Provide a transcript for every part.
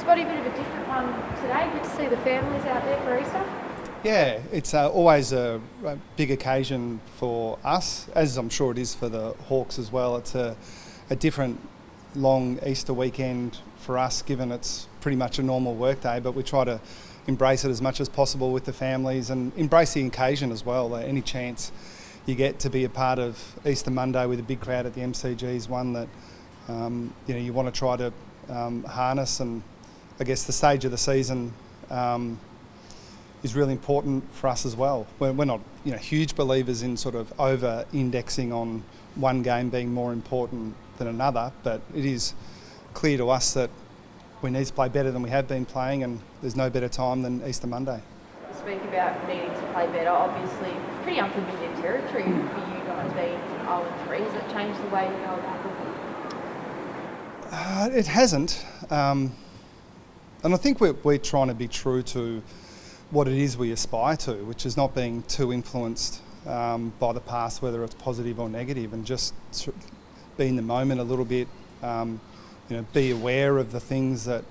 Scotty, a bit of a different one today. Good to see the families out there for Easter. Yeah, it's always a big occasion for us, as I'm sure it is for the Hawks as well. It's a different long Easter weekend for us, given it's pretty much a normal work day, but we try to embrace it as much as possible with the families and embrace the occasion as well. Any chance you get to be a part of Easter Monday with a big crowd at the MCG is one that you want to try to harness. And I guess the stage of the season is really important for us as well. We're not huge believers in sort of over-indexing on one game being more important than another, but it is clear to us that we need to play better than we have been playing, and there's no better time than Easter Monday. You speak about needing to play better. Obviously, pretty unfamiliar territory for you guys being 0-3. Has it changed the way you go about looking? It hasn't, and I think we're trying to be true to what it is we aspire to, which is not being too influenced by the past, whether it's positive or negative, and just be in the moment a little bit. Be aware of the things that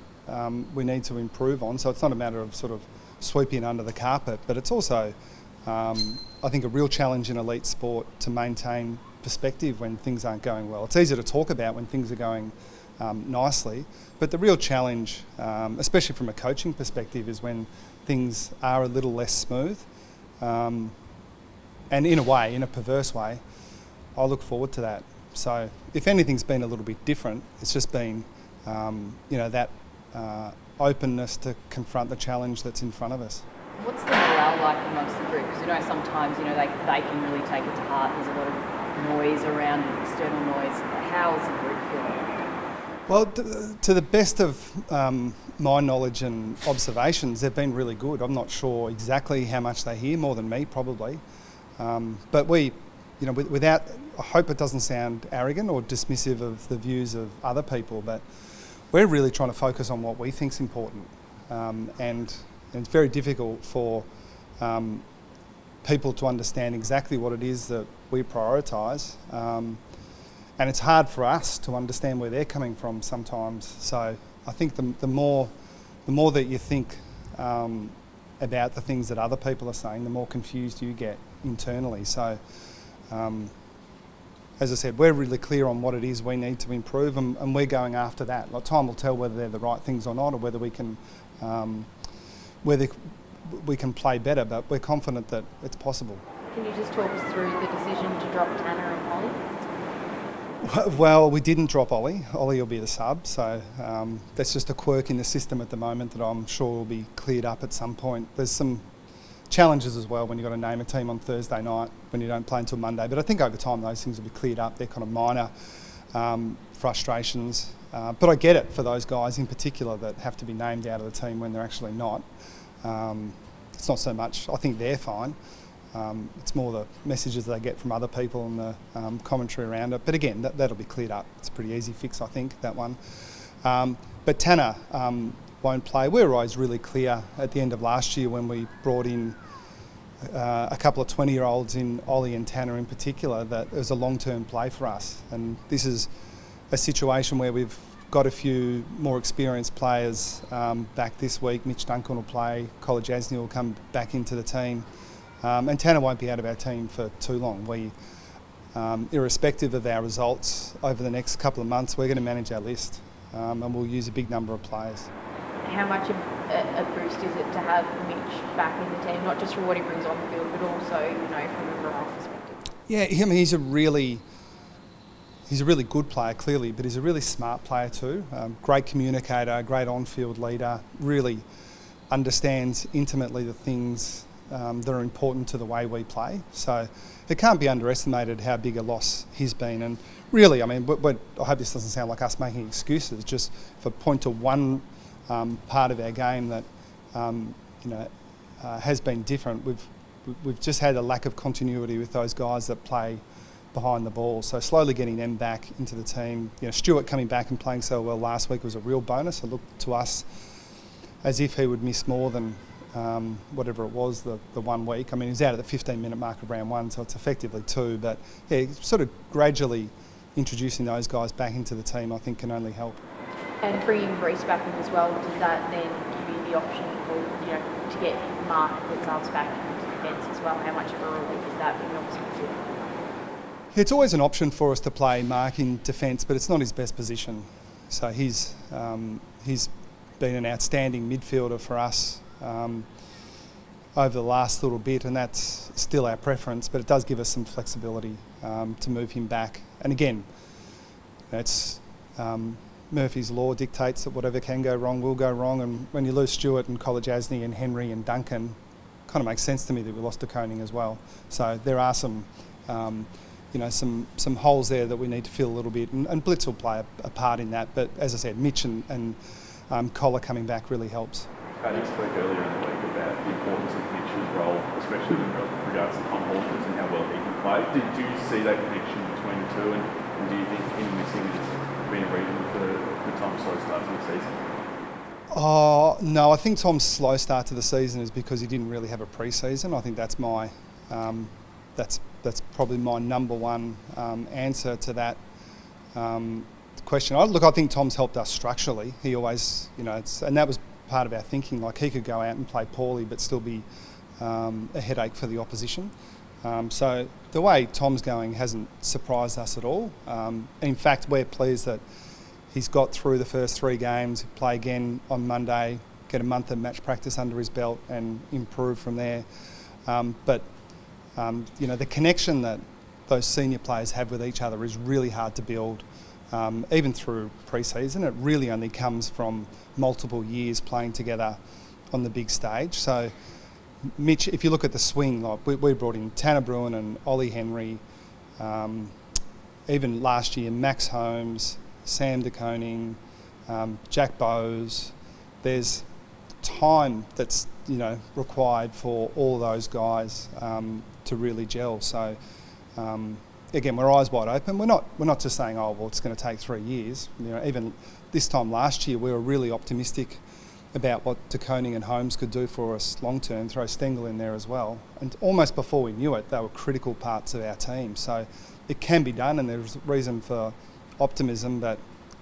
we need to improve on. So it's not a matter of sort of sweeping it under the carpet, but it's also, I think, a real challenge in elite sport to maintain perspective when things aren't going well. It's easy to talk about when things are going nicely, but the real challenge, especially from a coaching perspective, is when things are a little less smooth. And in a perverse way, I look forward to that. So if anything's been a little bit different, it's just been, that openness to confront the challenge that's in front of us. What's the morale like amongst the group? Because sometimes they can really take it to heart. There's a lot of noise around, external noise. How is the group feeling? Well, to the best of my knowledge and observations, they've been really good. I'm not sure exactly how much they hear, more than me probably. But we, without, I hope it doesn't sound arrogant or dismissive of the views of other people, but we're really trying to focus on what we think's important. And it's very difficult for people to understand exactly what it is that we prioritise. And it's hard for us to understand where they're coming from sometimes. So I think the more that you think about the things that other people are saying, the more confused you get internally. So, as I said, we're really clear on what it is we need to improve, and we're going after that. Like, time will tell whether they're the right things or not, or whether we can play better. But we're confident that it's possible. Can you just talk us through the decision to drop Tanner and Ollie? Well, we didn't drop Ollie. Ollie will be the sub, so that's just a quirk in the system at the moment that I'm sure will be cleared up at some point. There's some challenges as well when you've got to name a team on Thursday night when you don't play until Monday, but I think over time those things will be cleared up. They're kind of minor frustrations, but I get it for those guys in particular that have to be named out of the team when they're actually not. It's not so much, I think they're fine. It's more the messages they get from other people and the commentary around it. But again, that'll be cleared up. It's a pretty easy fix, I think, that one. But Tanner won't play. We were always really clear at the end of last year when we brought in a couple of 20-year-olds in Ollie and Tanner in particular that it was a long-term play for us. And this is a situation where we've got a few more experienced players back this week. Mitch Duncan will play. College Asney will come back into the team. And Tanner won't be out of our team for too long. We, irrespective of our results over the next couple of months, we're going to manage our list and we'll use a big number of players. How much of a boost is it to have Mitch back in the team, not just for what he brings on the field, but also, from a morale perspective? Yeah, he's a really good player, clearly, but he's a really smart player too. Great communicator, great on-field leader, really understands intimately the things that are important to the way we play. So it can't be underestimated how big a loss he's been. And really, but I hope this doesn't sound like us making excuses, just for point to one part of our game that has been different. We've just had a lack of continuity with those guys that play behind the ball. So slowly getting them back into the team. Stuart coming back and playing so well last week was a real bonus. It looked to us as if he would miss more than whatever it was, the 1 week. He's out at the 15-minute mark of round one, so it's effectively 2. But yeah, sort of gradually introducing those guys back into the team, I think, can only help. And bringing Reece back in as well, does that then give you the option for, to get Mark Witzards back into defence as well? How much of a relief is that being obviously? It's always an option for us to play Mark in defence, but it's not his best position. So he's been an outstanding midfielder for us over the last little bit, and that's still our preference, but it does give us some flexibility to move him back. And again, it's Murphy's Law dictates that whatever can go wrong will go wrong, and when you lose Stewart and Kolodjasny and Henry and Duncan, it kind of makes sense to me that we lost to Koning as well. So there are some holes there that we need to fill a little bit, and Blitz will play a part in that. But as I said, Mitch and Collar coming back really helps. You spoke earlier in the week about the importance of Mitch's role, especially with regards to Tom Hawkins and how well he can play. Do you see that connection between the two, and do you think him missing has been a reason for Tom's slow start to the season? Oh no, I think Tom's slow start to the season is because he didn't really have a pre-season. I think that's my that's probably my number one answer to that question. I think Tom's helped us structurally. He always, and that was part of our thinking. Like, he could go out and play poorly but still be a headache for the opposition. So the way Tom's going hasn't surprised us at all. In fact, we're pleased that he's got through the first 3 games, play again on Monday, get a month of match practice under his belt and improve from there. But the connection that those senior players have with each other is really hard to build. Even through pre-season, it really only comes from multiple years playing together on the big stage. So Mitch, if you look at the swing, like we brought in Tanner Bruin and Ollie Henry, even last year Max Holmes, Sam de Koning, Jack Bowes. There's time that's required for all those guys to really gel. So again, we're eyes wide open. We're not just saying, oh well, it's going to take 3 years. Even this time last year, we were really optimistic about what de Koning and Holmes could do for us long term. Throw Stengel in there as well, and almost before we knew it, they were critical parts of our team. So it can be done, and there's reason for optimism, but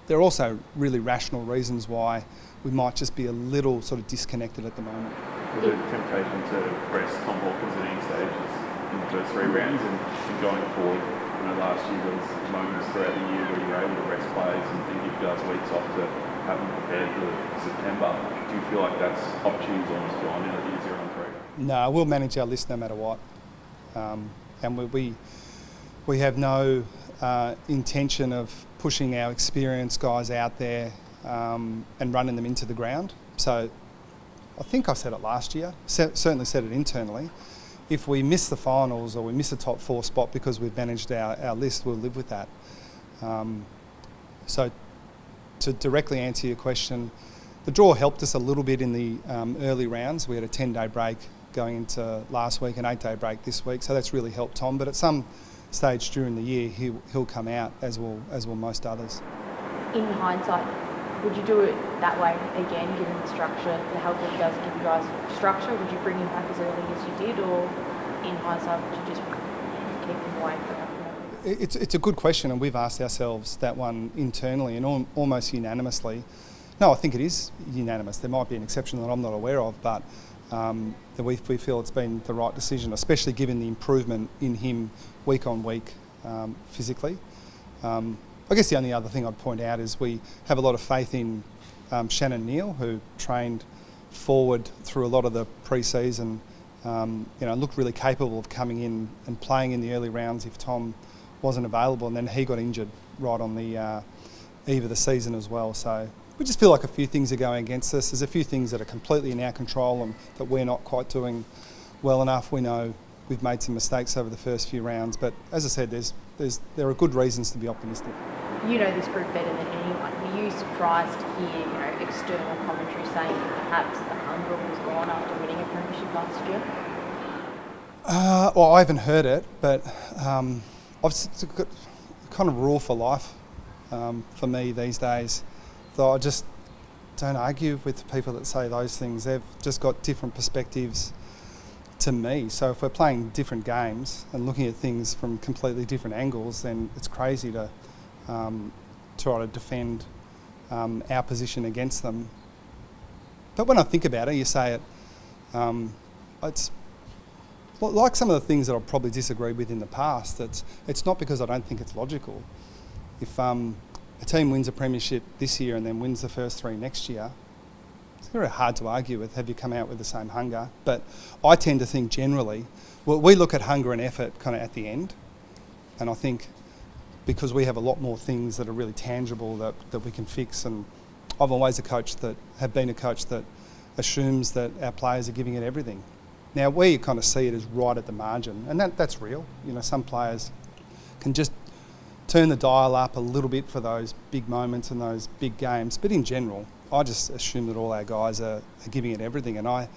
there are also really rational reasons why we might just be a little sort of disconnected at the moment. Was there a temptation to press Tom Hawkins at any stages in the first 3 rounds, and going forward? Last year there was moments throughout the year where you were able to rest players and give guys weeks off to have them prepared for September. Do you feel like that's opportunities almost gone in at year 0 and 3? No, we'll manage our list no matter what, and we have no intention of pushing our experienced guys out there and running them into the ground. So I think I said it last year, certainly said it internally. If we miss the finals or we miss a top 4 spot because we've managed our list, we'll live with that. So to directly answer your question, the draw helped us a little bit in the early rounds. We had a 10-day break going into last week, an 8-day break this week, so that's really helped Tom. But at some stage during the year, he'll come out, as will most others. In hindsight, would you do it that way again, given the structure, the help that he does give you guys structure? Would you bring him back as early as you did, or in hindsight, would you just keep him away for that? It's a good question, and we've asked ourselves that one internally and almost unanimously. No, I think it is unanimous. There might be an exception that I'm not aware of, but that we feel it's been the right decision, especially given the improvement in him week on week physically. I guess the only other thing I'd point out is we have a lot of faith in Shannon Neal, who trained forward through a lot of the pre-season, looked really capable of coming in and playing in the early rounds if Tom wasn't available, and then he got injured right on the eve of the season as well. So we just feel like a few things are going against us. There's a few things that are completely in our control and that we're not quite doing well enough. We know we've made some mistakes over the first few rounds, but as I said, there are good reasons to be optimistic. You know this group better than anyone. Were you surprised to hear, external commentary saying that perhaps the hunger was gone after winning a premiership last year? Well, I haven't heard it, but it's got kind of rule for life for me these days. Though I just don't argue with people that say those things. They've just got different perspectives to me. So if we're playing different games and looking at things from completely different angles, then it's crazy to try to defend our position against them. But when I think about it, you say it, it's like some of the things that I've probably disagreed with in the past. It's not because I don't think it's logical. If a team wins a premiership this year and then wins the first 3 next year, it's very hard to argue with. Have you come out with the same hunger? But I tend to think generally, well, we look at hunger and effort kind of at the end, and I think because we have a lot more things that are really tangible that we can fix, and I've always been a coach that assumes that our players are giving it everything. Now, where you kind of see it is right at the margin, and that's real. You know, some players can just turn the dial up a little bit for those big moments and those big games, but in general, I just assume that all our guys are giving it everything. And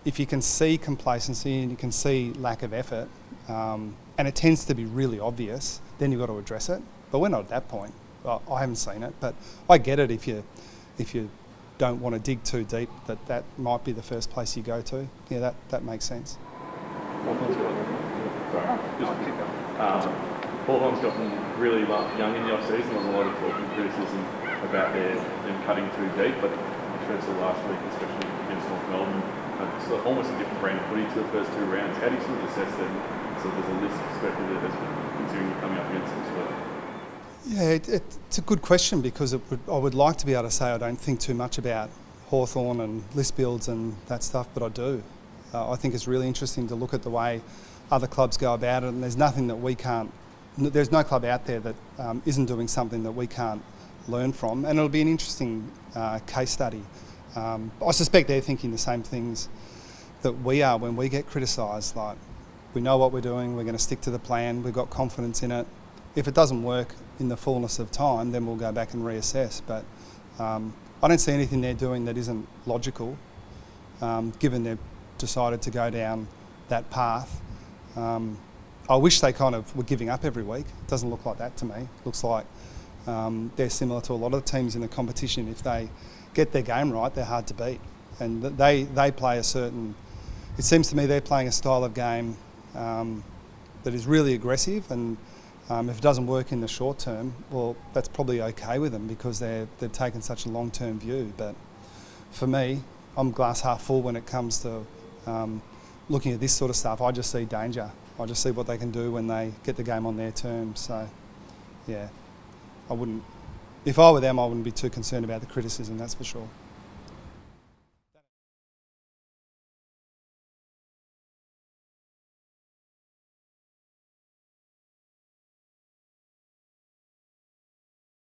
if you can see complacency and you can see lack of effort, and it tends to be really obvious, then you've got to address it. But we're not at that point. I haven't seen it, but I get it if you don't want to dig too deep, that might be the first place you go to. Yeah, that makes sense. Hawthorn's gotten really young in the off-season. There's a lot of talk and criticism about them cutting too deep, but I showed the last week, especially against North Melbourne, it's almost a different brand of footy to the first 2 rounds. How do you sort of assess them? So there's a list perspective that has considering you're coming up against them as well. Yeah, it's a good question because I would like to be able to say I don't think too much about Hawthorn and list builds and that stuff, but I do. I think it's really interesting to look at the way other clubs go about it, and there's nothing that we can't. There's no club out there that isn't doing something that we can't learn from, and it'll be an interesting case study. I suspect they're thinking the same things that we are when we get criticised. Like, we know what we're doing, we're going to stick to the plan, we've got confidence in it. If it doesn't work in the fullness of time, then we'll go back and reassess. But I don't see anything they're doing that isn't logical, given they've decided to go down that path. I wish they kind of were giving up every week. It doesn't look like that to me. It looks like they're similar to a lot of the teams in the competition. If they get their game right, they're hard to beat. And they play a certain... It seems to me they're playing a style of game that is really aggressive, and if it doesn't work in the short term, well, that's probably okay with them because they've taken such a long-term view. But for me, I'm glass half full when it comes to looking at this sort of stuff. I just see danger. I just see what they can do when they get the game on their terms. So, yeah, if I were them, I wouldn't be too concerned about the criticism, that's for sure.